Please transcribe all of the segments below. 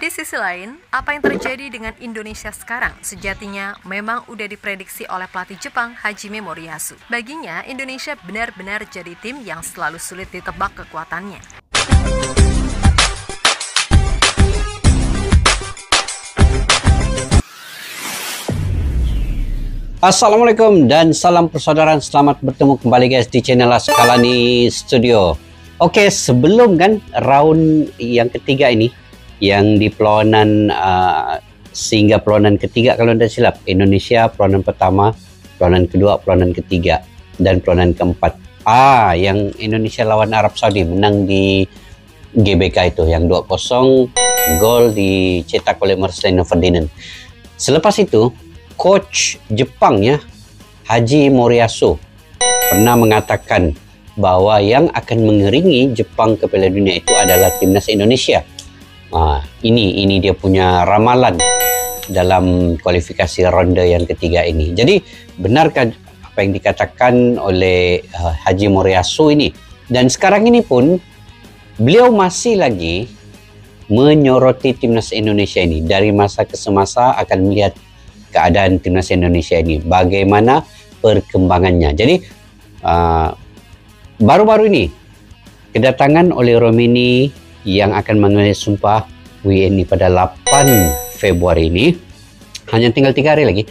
Di sisi lain, apa yang terjadi dengan Indonesia sekarang sejatinya memang udah diprediksi oleh pelatih Jepang Hajime Moriyasu. Baginya, Indonesia benar-benar jadi tim yang selalu sulit ditebak kekuatannya. Assalamualaikum dan salam persaudaraan. Selamat bertemu kembali guys di channel Askalani Studio. Oke, sebelum round yang ketiga ini, yang di perlawanan sehingga perlawanan ketiga kalau tidak silap, Indonesia perlawanan pertama, perlawanan kedua, perlawanan ketiga, dan perlawanan keempat. Yang Indonesia lawan Arab Saudi menang di GBK itu, yang 2-0, gol dicetak oleh Marcelino Ferdinand. Selepas itu, coach Jepang Haji Moriyasu pernah mengatakan bahwa yang akan mengiringi Jepang ke Piala Dunia itu adalah timnas Indonesia. Ini dia punya ramalan dalam kualifikasi ronde yang ketiga ini. Jadi benarkah apa yang dikatakan oleh Haji Moriyasu ini? Dan sekarang ini pun beliau masih lagi menyoroti timnas Indonesia ini. Dari masa ke semasa akan melihat keadaan timnas Indonesia ini, bagaimana perkembangannya. Jadi baru-baru ini kedatangan oleh Romeni yang akan mengambil sumpah WNI pada 8 Februari ini. Hanya tinggal 3 hari lagi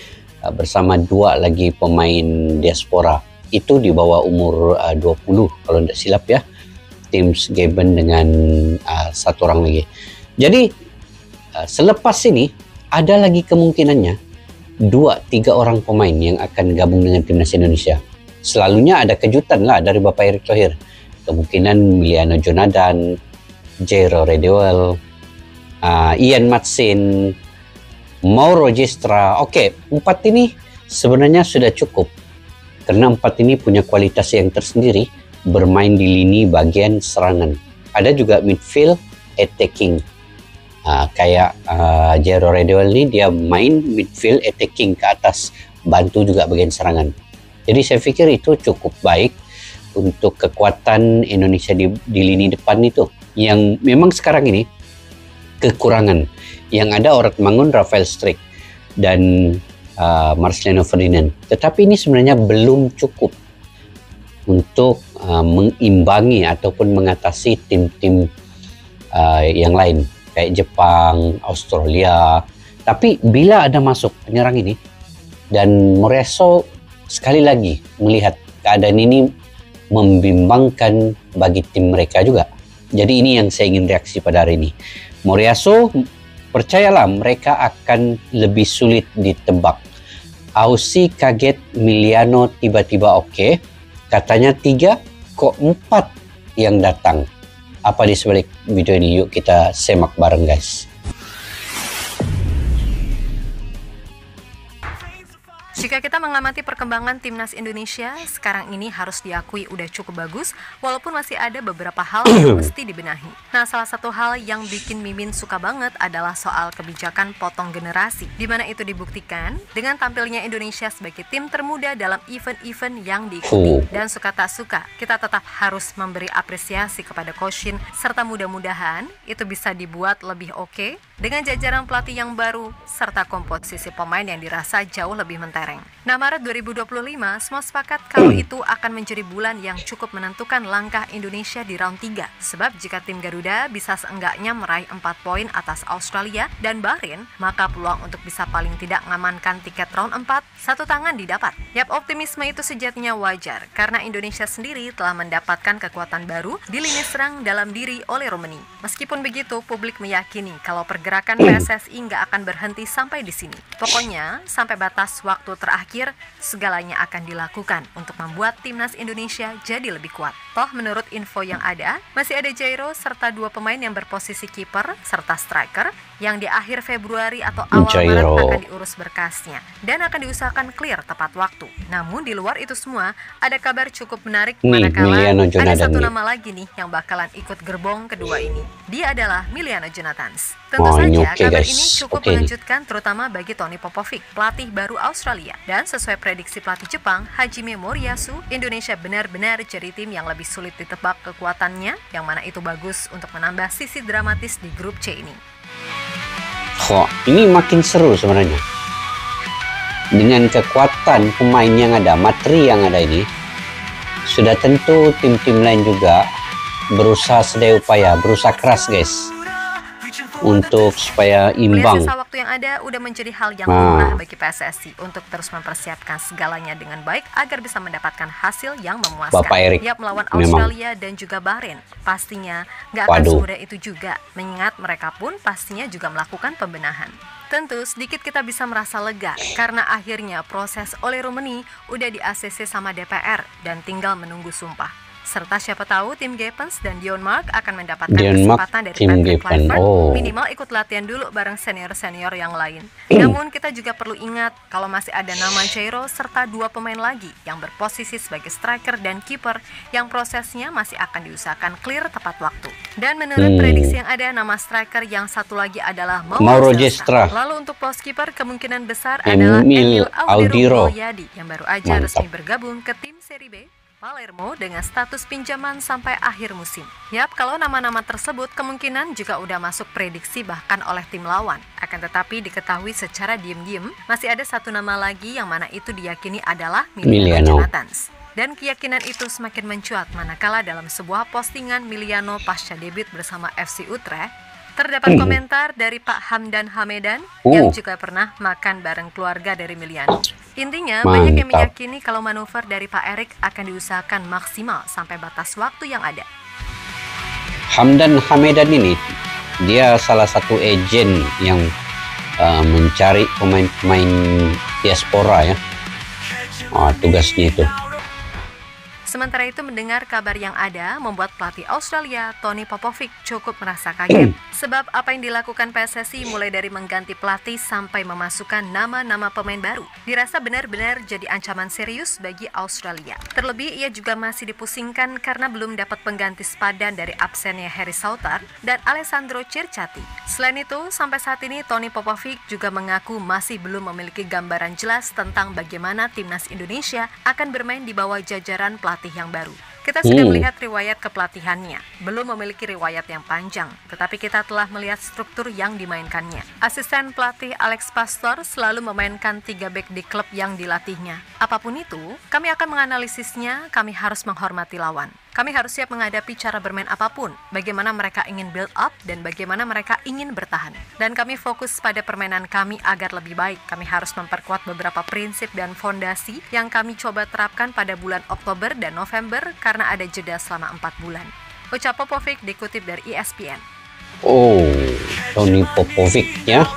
bersama 2 lagi pemain diaspora. Itu di bawah umur 20 kalau tidak silap ya. Tim Geben dengan 1 orang lagi. Jadi selepas ini ada lagi kemungkinannya 2-3 orang pemain yang akan gabung dengan timnas Indonesia. Selalunya ada kejutan lah dari Bapak Erick Thohir. Kemungkinan Miliano Jonathan, Jairo Redewell, Ian Matsin, Mauro Gistra. Oke, 4 ini sebenarnya sudah cukup. Karena 4 ini punya kualitas yang tersendiri bermain di lini bagian serangan. Ada juga midfield attacking. Kayak Jairo Redewell ini dia main midfield attacking ke atas, bantu juga bagian serangan. Jadi saya pikir itu cukup baik untuk kekuatan Indonesia di lini depan itu, yang memang sekarang ini kekurangan. Yang ada Orad Mangun, Rafael Struijk, dan Marcelino Ferdinand. Tetapi ini sebenarnya belum cukup untuk mengimbangi ataupun mengatasi tim-tim yang lain kayak Jepang, Australia. Tapi bila ada masuk penyerang ini, dan Moriyasu sekali lagi melihat keadaan ini membimbangkan bagi tim mereka juga. Jadi ini yang saya ingin reaksi pada hari ini. Moriyasu, percayalah mereka akan lebih sulit ditebak. Aussie kaget Miliano tiba-tiba oke. Katanya 3, kok 4 yang datang. Apa di sebalik video ini? Yuk kita semak bareng guys. Jika kita mengamati perkembangan timnas Indonesia, sekarang ini harus diakui udah cukup bagus, walaupun masih ada beberapa hal yang mesti dibenahi. Nah, salah satu hal yang bikin Mimin suka banget adalah soal kebijakan potong generasi, di mana itu dibuktikan dengan tampilnya Indonesia sebagai tim termuda dalam event-event yang diikuti. Dan suka tak suka, kita tetap harus memberi apresiasi kepada Coach Shin, serta mudah-mudahan itu bisa dibuat lebih oke dengan jajaran pelatih yang baru, serta komposisi pemain yang dirasa jauh lebih mentereng. Nah, Maret 2025, semua sepakat kalau itu akan menjadi bulan yang cukup menentukan langkah Indonesia di round 3. Sebab jika tim Garuda bisa seenggaknya meraih 4 poin atas Australia dan Bahrain, maka peluang untuk bisa paling tidak mengamankan tiket round 4 satu tangan didapat. Yap, optimisme itu sejatinya wajar, karena Indonesia sendiri telah mendapatkan kekuatan baru di lini serang dalam diri oleh Romeni. Meskipun begitu, publik meyakini kalau pergerakan PSSI nggak akan berhenti sampai di sini. Pokoknya, sampai batas waktu terakhir, segalanya akan dilakukan untuk membuat timnas Indonesia jadi lebih kuat. Toh menurut info yang ada, masih ada Jairo serta 2 pemain yang berposisi kiper serta striker yang di akhir Februari atau awal Maret akan diurus berkasnya dan akan diusahakan clear tepat waktu. Namun di luar itu semua, ada kabar cukup menarik manakala ada satu nama lagi nih yang bakalan ikut gerbong kedua ini. Dia adalah Miliano Jonathan. Tentu saja kabar ini cukup mengejutkan, terutama bagi Tony Popovic, pelatih baru Australia. Dan sesuai prediksi pelatih Jepang, Hajime Moriyasu, Indonesia benar-benar jadi tim yang lebih sulit ditebak kekuatannya, yang mana itu bagus untuk menambah sisi dramatis di grup C ini. Wah, ini makin seru sebenarnya. Dengan kekuatan pemain yang ada, materi yang ada ini, sudah tentu tim-tim lain juga berusaha sedaya upaya, berusaha keras guys, untuk supaya imbang. Sisa waktu yang ada udah menjadi hal yang lumrah bagi PSSI untuk terus mempersiapkan segalanya dengan baik agar bisa mendapatkan hasil yang memuaskan. Bapak Erik, Yap, melawan Australia dan juga Bahrain pastinya nggak akan semudah itu juga, mengingat mereka pun pastinya juga melakukan pembenahan. Tentu sedikit kita bisa merasa lega karena akhirnya proses oleh Romani udah di ACC sama DPR dan tinggal menunggu sumpah. Serta siapa tahu tim Gepens dan Dion Mark akan mendapatkan kesempatan dari Patrick Kluivert minimal ikut latihan dulu bareng senior-senior yang lain. Namun kita juga perlu ingat kalau masih ada nama Jairo serta 2 pemain lagi yang berposisi sebagai striker dan kiper yang prosesnya masih akan diusahakan clear tepat waktu. Dan menurut prediksi yang ada, nama striker yang satu lagi adalah Mauro Gestra. Lalu untuk pos kiper kemungkinan besar adalah Emil Audiro Mulyadi yang baru aja resmi bergabung ke tim Serie B Palermo dengan status pinjaman sampai akhir musim. Yap, kalau nama-nama tersebut kemungkinan juga udah masuk prediksi bahkan oleh tim lawan. Akan tetapi diketahui secara diem-diem masih ada satu nama lagi yang mana itu diyakini adalah Miliano Jonathans. Dan keyakinan itu semakin mencuat manakala dalam sebuah postingan Miliano pasca debut bersama FC Utrecht terdapat komentar dari Pak Hamdan Hamedan yang juga pernah makan bareng keluarga dari Miliano. Intinya banyak yang meyakini kalau manuver dari Pak Erik akan diusahakan maksimal sampai batas waktu yang ada. Hamdan Hamedan ini dia salah satu agen yang mencari pemain-pemain diaspora ya. Tugasnya itu. Sementara itu mendengar kabar yang ada membuat pelatih Australia Tony Popovic cukup merasa kaget. Sebab apa yang dilakukan PSSI mulai dari mengganti pelatih sampai memasukkan nama-nama pemain baru dirasa benar-benar jadi ancaman serius bagi Australia. Terlebih ia juga masih dipusingkan karena belum dapat pengganti sepadan dari absennya Harry Souttar dan Alessandro Circati. Selain itu sampai saat ini Tony Popovic juga mengaku masih belum memiliki gambaran jelas tentang bagaimana timnas Indonesia akan bermain di bawah jajaran pelatih yang baru. Kita sudah melihat riwayat kepelatihannya, belum memiliki riwayat yang panjang, tetapi kita telah melihat struktur yang dimainkannya. Asisten pelatih Alex Pastor selalu memainkan 3 back di klub yang dilatihnya. Apapun itu, kami akan menganalisisnya, kami harus menghormati lawan. Kami harus siap menghadapi cara bermain apapun, bagaimana mereka ingin build up dan bagaimana mereka ingin bertahan. Dan kami fokus pada permainan kami agar lebih baik. Kami harus memperkuat beberapa prinsip dan fondasi yang kami coba terapkan pada bulan Oktober dan November karena ada jeda selama 4 bulan. Ucap Popovic dikutip dari ESPN. Tony Popovic ya.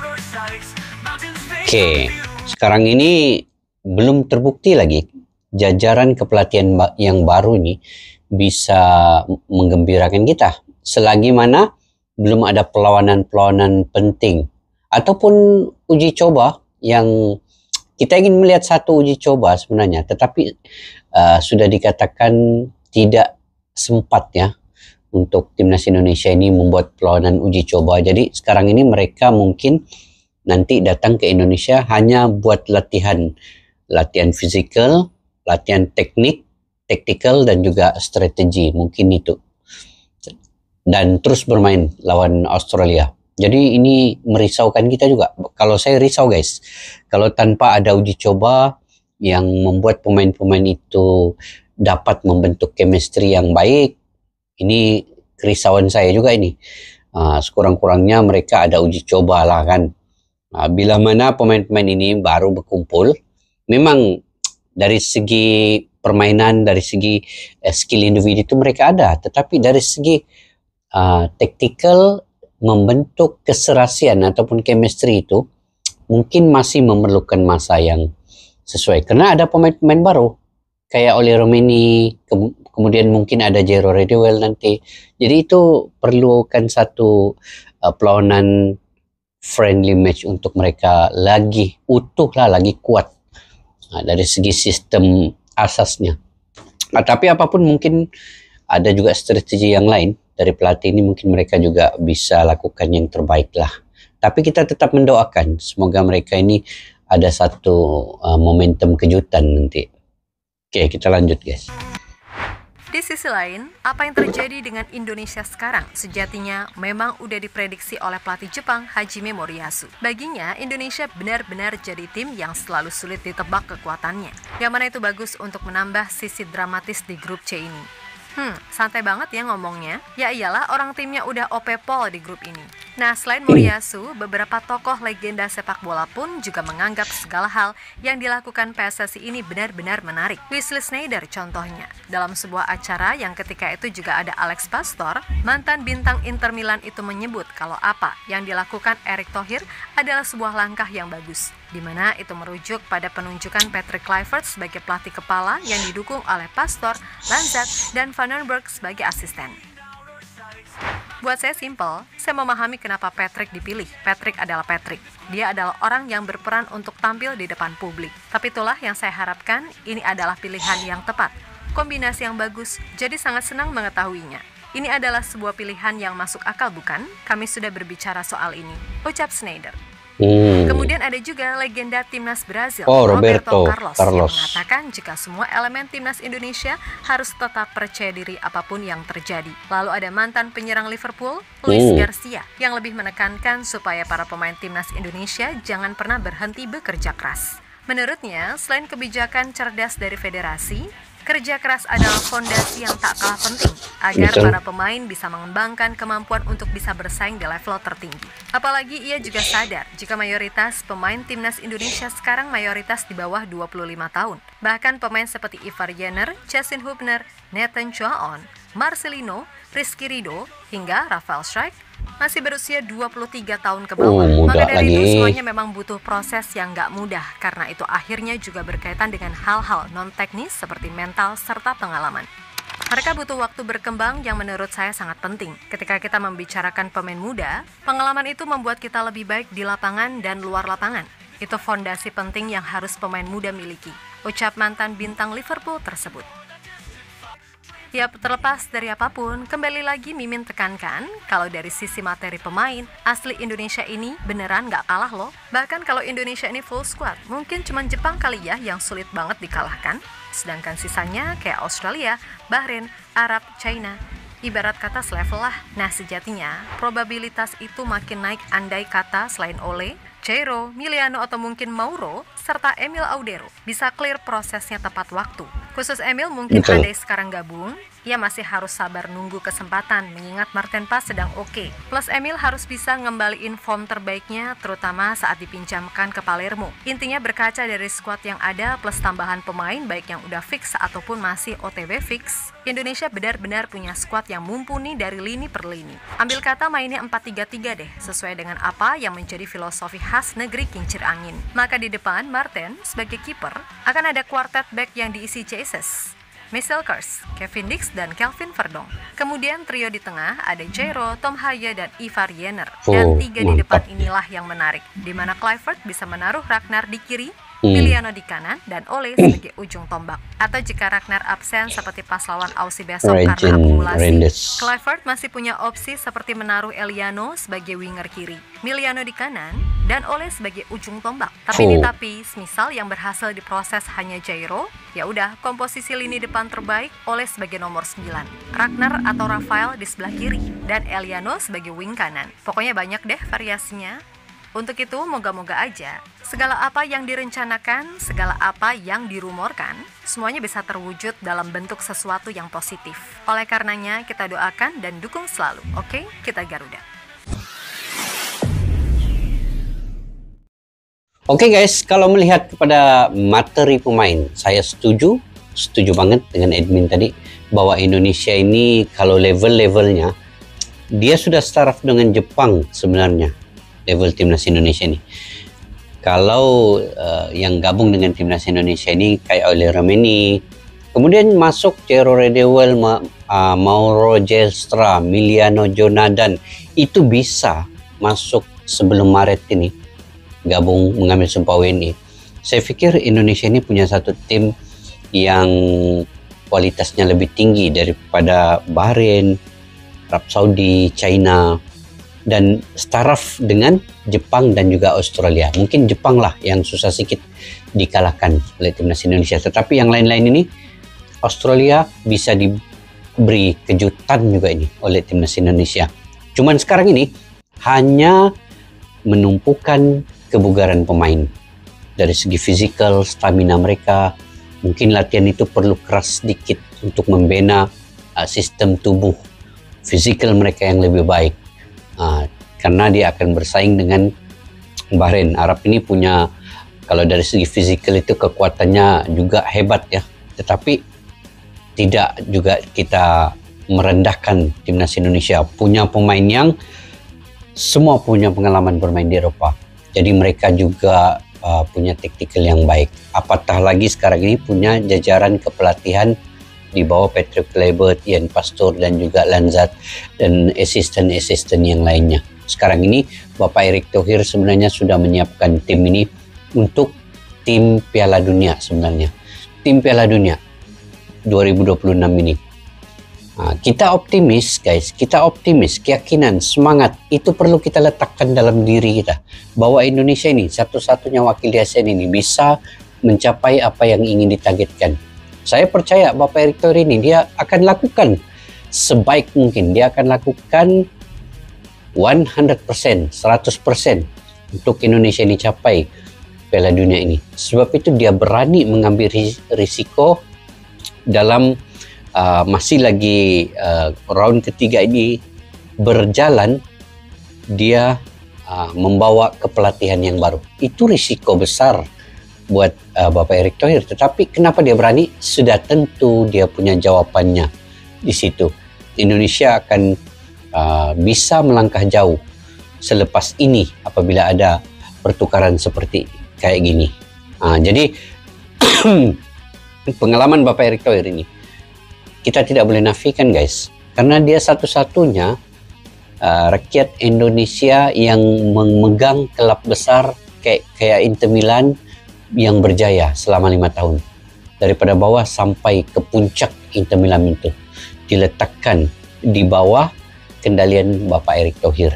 Oke, sekarang ini belum terbukti lagi jajaran kepelatihan yang baru ini bisa menggembirakan kita selagi mana belum ada perlawanan-perlawanan penting ataupun uji coba yang kita ingin melihat satu uji coba sebenarnya, tetapi sudah dikatakan tidak sempat ya untuk timnas Indonesia ini membuat perlawanan uji coba. Jadi sekarang ini mereka mungkin nanti datang ke Indonesia hanya buat latihan fisikal, latihan taktikal dan juga strategi, mungkin itu, dan terus bermain lawan Australia. Jadi ini merisaukan kita juga. Kalau saya risau guys, kalau tanpa ada uji coba yang membuat pemain-pemain itu dapat membentuk chemistry yang baik, ini kerisauan saya juga ini. Sekurang-kurangnya mereka ada uji coba lah kan. Bila mana pemain-pemain ini baru berkumpul, memang dari segi permainan, dari segi skill individu itu mereka ada, tetapi dari segi taktikal membentuk keserasian ataupun chemistry itu mungkin masih memerlukan masa yang sesuai karena ada pemain-pemain baru kayak Oli Romani, kemudian mungkin ada Jairo Redewell nanti. Jadi itu perlukan satu perlawanan friendly match untuk mereka lagi utuh lah, lagi kuat dari segi sistem asasnya. Tapi apapun mungkin ada juga strategi yang lain dari pelatih ini, mungkin mereka juga bisa lakukan yang terbaik lah. Tapi kita tetap mendoakan semoga mereka ini ada satu momentum kejutan nanti. Oke, kita lanjut guys. Di sisi lain, apa yang terjadi dengan Indonesia sekarang sejatinya memang udah diprediksi oleh pelatih Jepang Hajime Moriyasu. Baginya, Indonesia benar-benar jadi tim yang selalu sulit ditebak kekuatannya. Yang mana itu bagus untuk menambah sisi dramatis di grup C ini. Santai banget ya ngomongnya. Ya iyalah, orang timnya udah OP pol di grup ini. Nah, selain Moriyasu, beberapa tokoh legenda sepak bola pun juga menganggap segala hal yang dilakukan PSSI ini benar-benar menarik. Wesley Sneijder contohnya, dalam sebuah acara yang ketika itu juga ada Alex Pastor, mantan bintang Inter Milan itu menyebut kalau apa yang dilakukan Erick Thohir adalah sebuah langkah yang bagus, di mana itu merujuk pada penunjukan Patrick Kluivert sebagai pelatih kepala yang didukung oleh Pastor, Lanzat, dan Van den Berg sebagai asisten. Buat saya simpel, saya memahami kenapa Patrick dipilih. Patrick adalah Patrick. Dia adalah orang yang berperan untuk tampil di depan publik. Tapi itulah yang saya harapkan, ini adalah pilihan yang tepat. Kombinasi yang bagus, jadi sangat senang mengetahuinya. Ini adalah sebuah pilihan yang masuk akal bukan? Kami sudah berbicara soal ini, ucap Sneijder. Kemudian ada juga legenda timnas Brazil, Roberto Carlos, yang mengatakan jika semua elemen timnas Indonesia harus tetap percaya diri apapun yang terjadi. Lalu ada mantan penyerang Liverpool, Luis Garcia, yang lebih menekankan supaya para pemain timnas Indonesia jangan pernah berhenti bekerja keras. Menurutnya, selain kebijakan cerdas dari federasi, kerja keras adalah fondasi yang tak kalah penting agar para pemain bisa mengembangkan kemampuan untuk bisa bersaing di level tertinggi. Apalagi ia juga sadar jika mayoritas pemain timnas Indonesia sekarang mayoritas di bawah 25 tahun. Bahkan pemain seperti Ivar Jenner, Justin Hubner, Nathan Choaon, Marcelino, Rizky Ridho, hingga Rafael Strijk masih berusia 23 tahun ke bawah. Maka dari itu semuanya memang butuh proses yang gak mudah, karena itu akhirnya juga berkaitan dengan hal-hal non-teknis seperti mental serta pengalaman. Mereka butuh waktu berkembang yang menurut saya sangat penting. Ketika kita membicarakan pemain muda, pengalaman itu membuat kita lebih baik di lapangan dan luar lapangan. Itu fondasi penting yang harus pemain muda miliki, ucap mantan bintang Liverpool tersebut. Ya, terlepas dari apapun, kembali lagi Mimin tekankan kalau dari sisi materi pemain, asli Indonesia ini beneran gak kalah loh. Bahkan kalau Indonesia ini full squad, mungkin cuma Jepang kali ya yang sulit banget dikalahkan. Sedangkan sisanya kayak Australia, Bahrain, Arab, China, ibarat kata selevel lah. Nah, sejatinya probabilitas itu makin naik andai kata selain Ole, Jairo, Miliano atau mungkin Mauro, serta Emil Audero bisa clear prosesnya tepat waktu. Khusus Emil mungkin andai sekarang gabung, ia masih harus sabar nunggu kesempatan mengingat Martin Pas sedang oke. Plus Emil harus bisa ngembaliin form terbaiknya terutama saat dipinjamkan ke Palermo. Intinya berkaca dari skuad yang ada plus tambahan pemain baik yang udah fix ataupun masih OTW fix, Indonesia benar-benar punya skuad yang mumpuni dari lini per lini. Ambil kata mainnya 4-3-3 deh, sesuai dengan apa yang menjadi filosofi khas negeri kincir angin. Maka di depan Martin sebagai kiper akan ada quartet back yang diisi Jesus, Michel Kers, Kevin Dix, dan Kelvin Verdong. Kemudian trio di tengah ada Jairo, Tom Haya, dan Ivar Jenner. Dan tiga di depan inilah yang menarik, di mana Kluivert bisa menaruh Ragnar di kiri, Miliano di kanan, dan Ole sebagai ujung tombak. Atau jika Ragnar absen seperti pas lawan Aussie besok karena akumulasi, Kluivert masih punya opsi seperti menaruh Eliano sebagai winger kiri, Miliano di kanan, dan Ole sebagai ujung tombak. Tapi misal yang berhasil diproses hanya Jairo, ya udah komposisi lini depan terbaik Ole sebagai nomor 9, Ragnar atau Rafael di sebelah kiri, dan Eliano sebagai wing kanan. Pokoknya banyak deh variasinya. Untuk itu, moga-moga aja segala apa yang direncanakan, segala apa yang dirumorkan, semuanya bisa terwujud dalam bentuk sesuatu yang positif. Oleh karenanya, kita doakan dan dukung selalu. Oke, kita Garuda. Oke guys, kalau melihat kepada materi pemain, saya setuju banget dengan admin tadi bahwa Indonesia ini kalau level-levelnya dia sudah staraf dengan Jepang sebenarnya. Level timnas Indonesia ini. Kalau yang gabung dengan timnas Indonesia ini kayak Ole Romeni, kemudian masuk Jairo Redewell, Mauro Gelstra, Miliano Jonadan, itu bisa masuk sebelum Maret ini gabung mengambil sumpah WNI. Saya pikir Indonesia ini punya satu tim yang kualitasnya lebih tinggi daripada Bahrain, Arab Saudi, China, dan staraf dengan Jepang dan juga Australia. Mungkin Jepang lah yang susah sedikit dikalahkan oleh timnas Indonesia. Tetapi yang lain-lain ini, Australia bisa beri kejutan juga ini oleh timnas Indonesia. Cuman sekarang ini hanya menumpukan kebugaran pemain. Dari segi fisikal, stamina mereka, mungkin latihan itu perlu keras sedikit untuk membina sistem tubuh fisikal mereka yang lebih baik. Karena dia akan bersaing dengan Bahrain. Arab ini punya, kalau dari segi fisikal itu kekuatannya juga hebat ya. Tetapi tidak juga kita merendahkan timnas Indonesia. Punya pemain yang semua punya pengalaman bermain di Eropa. Jadi mereka juga punya taktikal yang baik. Apatah lagi sekarang ini punya jajaran kepelatihan di bawah Patrick Kluivert, Ian Pastor dan juga Lanzat dan asisten-asisten yang lainnya. Sekarang ini Bapak Erick Thohir sebenarnya sudah menyiapkan tim ini untuk tim Piala Dunia sebenarnya. Tim Piala Dunia 2026 ini. Kita optimis guys, kita optimis, keyakinan, semangat itu perlu kita letakkan dalam diri kita bahwa Indonesia ini satu-satunya wakil di ASEAN ini bisa mencapai apa yang ingin ditargetkan. Saya percaya Bapak Erick Thohir ini dia akan lakukan sebaik mungkin, dia akan lakukan 100%, 100% untuk Indonesia ini capai Piala Dunia ini. Sebab itu dia berani mengambil risiko dalam masih lagi round ketiga ini berjalan, dia membawa kepelatihan yang baru. Itu risiko besar buat Bapak Erick Thohir. Tetapi kenapa dia berani? Sudah tentu dia punya jawabannya di situ. Indonesia akan bisa melangkah jauh selepas ini apabila ada pertukaran seperti kayak gini. Jadi pengalaman Bapak Erick Thohir ini kita tidak boleh nafikan guys, karena dia satu-satunya rakyat Indonesia yang memegang klub besar kayak Inter Milan yang berjaya selama 5 tahun. Daripada bawah sampai ke puncak Inter Milan itu diletakkan di bawah kendalian Bapak Erick Thohir.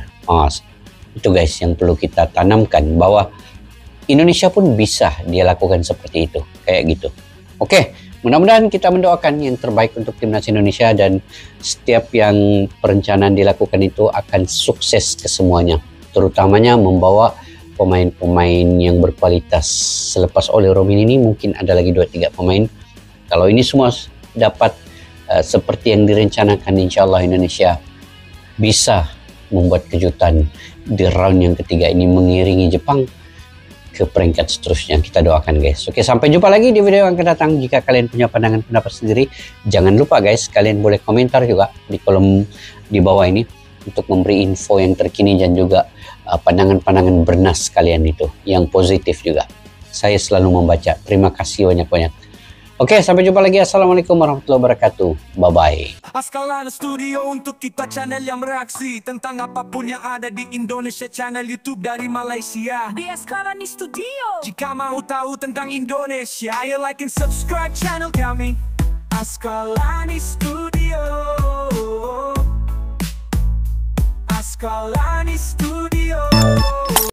Itu guys yang perlu kita tanamkan, bahwa Indonesia pun bisa dia lakukan seperti itu, kayak gitu. Oke, mudah-mudahan kita mendoakan yang terbaik untuk timnas Indonesia dan setiap yang perencanaan dilakukan itu akan sukses kesemuanya. Terutamanya membawa pemain-pemain yang berkualitas. Selepas oleh Romini ini mungkin ada lagi 2-3 pemain. Kalau ini semua dapat seperti yang direncanakan, insya Allah Indonesia bisa membuat kejutan di round yang ketiga ini, mengiringi Jepang ke peringkat seterusnya. Kita doakan guys. Oke, sampai jumpa lagi di video yang akan datang. Jika kalian punya pandangan pendapat sendiri, jangan lupa guys, kalian boleh komentar juga di kolom di bawah ini untuk memberi info yang terkini dan juga pandangan-pandangan bernas kalian itu yang positif juga. Saya selalu membaca. Terima kasih banyak-banyak. Oke, sampai jumpa lagi. Assalamualaikum warahmatullahi wabarakatuh. Bye-bye. Askalana Studio untuk kita channel yang bereaksi tentang apapun yang ada di Indonesia, channel YouTube dari Malaysia di Askalani Studio. Jika mau tahu tentang Indonesia, ayo like and subscribe channel kami Askalani Studio. Askalani Studio.